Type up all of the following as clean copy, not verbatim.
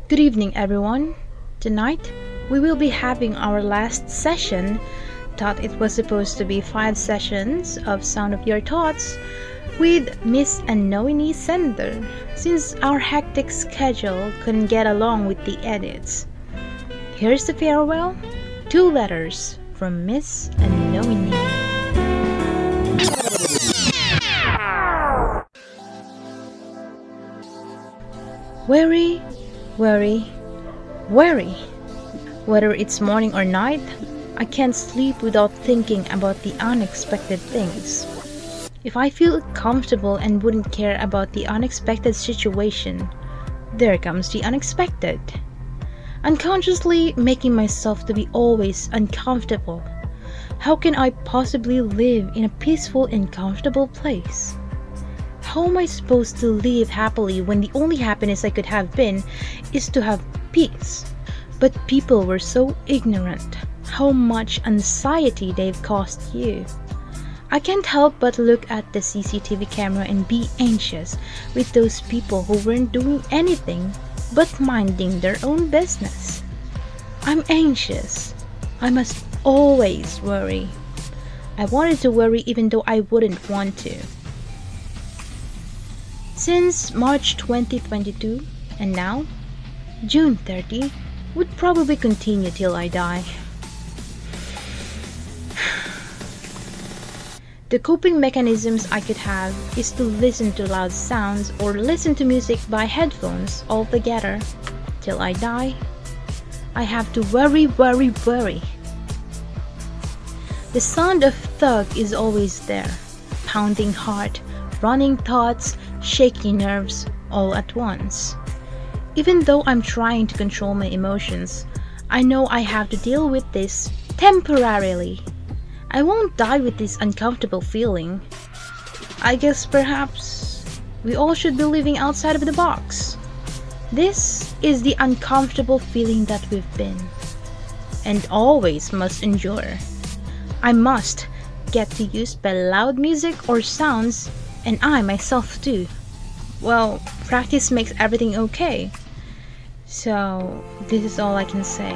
Good evening, everyone. Tonight, we will be having our last session. Thought it was supposed to be 5 sessions of Sound of Your Thoughts with Miss Unknowiniee Sender, since our hectic schedule couldn't get along with the edits. Here's the farewell. 2 letters from Miss Unknowiniee. Worry, worry, worry. Whether it's morning or night, I can't sleep without thinking about the unexpected things. If I feel comfortable and wouldn't care about the unexpected situation, there comes the unexpected. Unconsciously making myself to be always uncomfortable. How can I possibly live in a peaceful and comfortable place? How am I supposed to live happily when the only happiness I could have been is to have peace? But people were so ignorant. How much anxiety they've caused you. I can't help but look at the CCTV camera and be anxious with those people who weren't doing anything but minding their own business. I'm anxious. I must always worry. I wanted to worry even though I wouldn't want to. Since March 2022 and now, June 30, would probably continue till I die. The coping mechanisms I could have is to listen to loud sounds or listen to music by headphones altogether. Till I die, I have to worry, worry, worry. The sound of thug is always there. Pounding heart, running thoughts, shaky nerves, all at once. Even though I'm trying to control my emotions, I know I have to deal with this temporarily. I won't die with this uncomfortable feeling. I guess perhaps we all should be living outside of the box. This is the uncomfortable feeling that we've been, and always must endure. I must get to use by loud music or sounds, and I myself too. Well, practice makes everything okay. So, this is all I can say.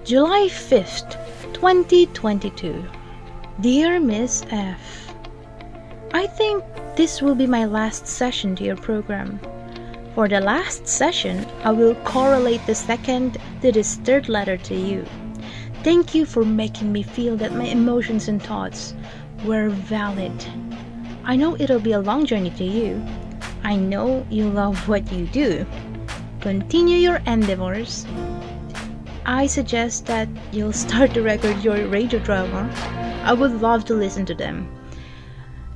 July 5th, 2022. Dear Miss F, I think this will be my last session to your program. For the last session, I will correlate the second to this third letter to you. Thank you for making me feel that my emotions and thoughts were valid. I know it'll be a long journey to you. I know you love what you do. Continue your endeavors. I suggest that you'll start to record your radio drama. I would love to listen to them.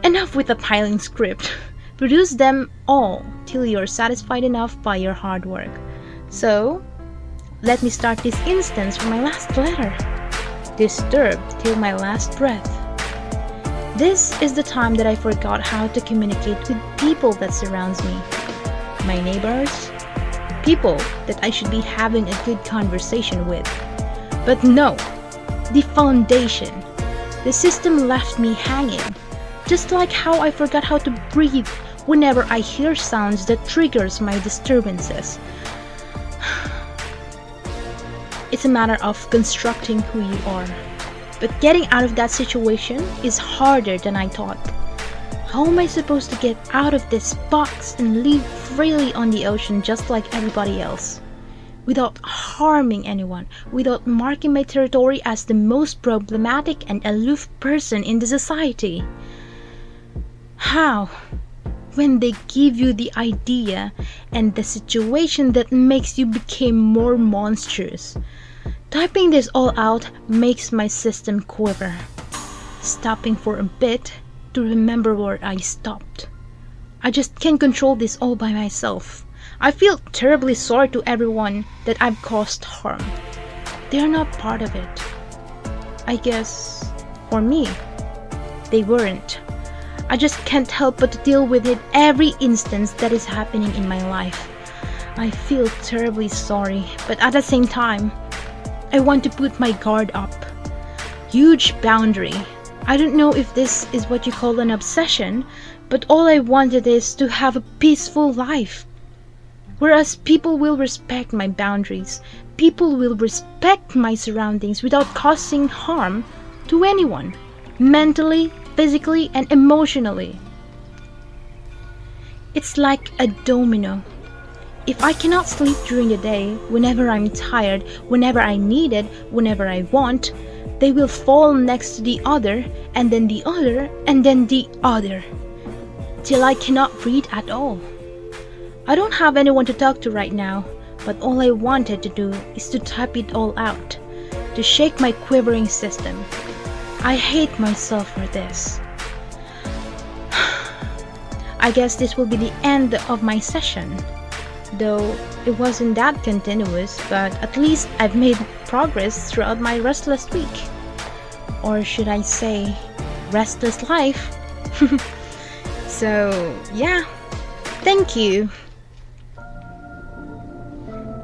Enough with the piling script. Produce them all till you're satisfied enough by your hard work. So, let me start this instance from my last letter. Disturbed till my last breath. This is the time that I forgot how to communicate with people that surrounds me. My neighbors, people that I should be having a good conversation with. But no, the foundation. The system left me hanging. Just like how I forgot how to breathe whenever I hear sounds that triggers my disturbances. It's a matter of constructing who you are. But getting out of that situation is harder than I thought. How am I supposed to get out of this box and live freely on the ocean just like everybody else? Without harming anyone, without marking my territory as the most problematic and aloof person in the society? How? When they give you the idea and the situation that makes you become more monstrous. Typing this all out makes my system quiver. Stopping for a bit to remember where I stopped. I just can't control this all by myself. I feel terribly sorry to everyone that I've caused harm. They're not part of it. I guess, for me, they weren't. I just can't help but to deal with it every instance that is happening in my life. I feel terribly sorry, but at the same time, I want to put my guard up. Huge boundary. I don't know if this is what you call an obsession, but all I wanted is to have a peaceful life. Whereas people will respect my boundaries, people will respect my surroundings without causing harm to anyone, mentally, physically, and emotionally. It's like a domino. If I cannot sleep during the day, whenever I'm tired, whenever I need it, whenever I want, they will fall next to the other, and then the other, and then the other, till I cannot breathe at all. I don't have anyone to talk to right now, but all I wanted to do is to type it all out, to shake my quivering system. I hate myself for this. I guess this will be the end of my session. Though it wasn't that continuous, but at least I've made progress throughout my restless week. Or should I say, restless life? So, yeah. Thank you.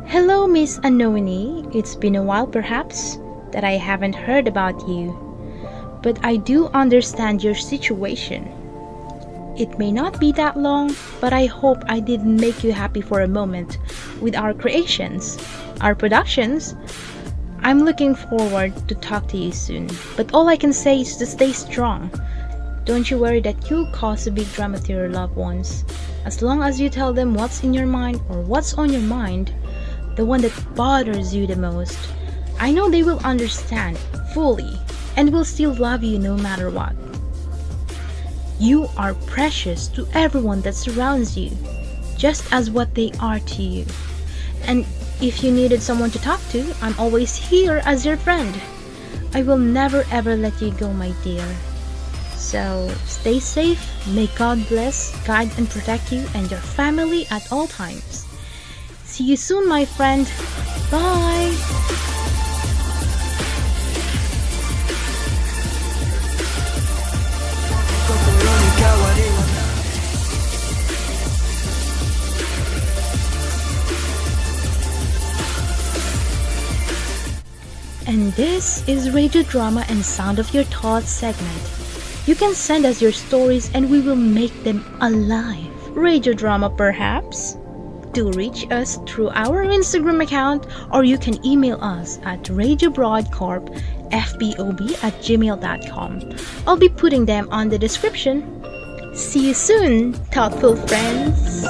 Hello, Miss Unknowiniee. It's been a while perhaps that I haven't heard about you. But I do understand your situation. It may not be that long, but I hope I didn't make you happy for a moment with our creations, our productions. I'm looking forward to talk to you soon, but all I can say is to stay strong. Don't you worry that you'll cause a big drama to your loved ones. As long as you tell them what's in your mind or what's on your mind, the one that bothers you the most, I know they will understand fully and will still love you no matter what. You are precious to everyone that surrounds you, just as what they are to you. And if you needed someone to talk to, I'm always here as your friend. I will never ever let you go, my dear. So stay safe, may God bless, guide and protect you and your family at all times. See you soon, my friend. Bye! And this is Radio Drama and Sound of Your Thoughts segment. You can send us your stories and we will make them alive. Radio Drama perhaps? Do reach us through our Instagram account or you can email us at radiobroadcorpfpob@gmail.com. I'll be putting them on the description. See you soon, thoughtful friends!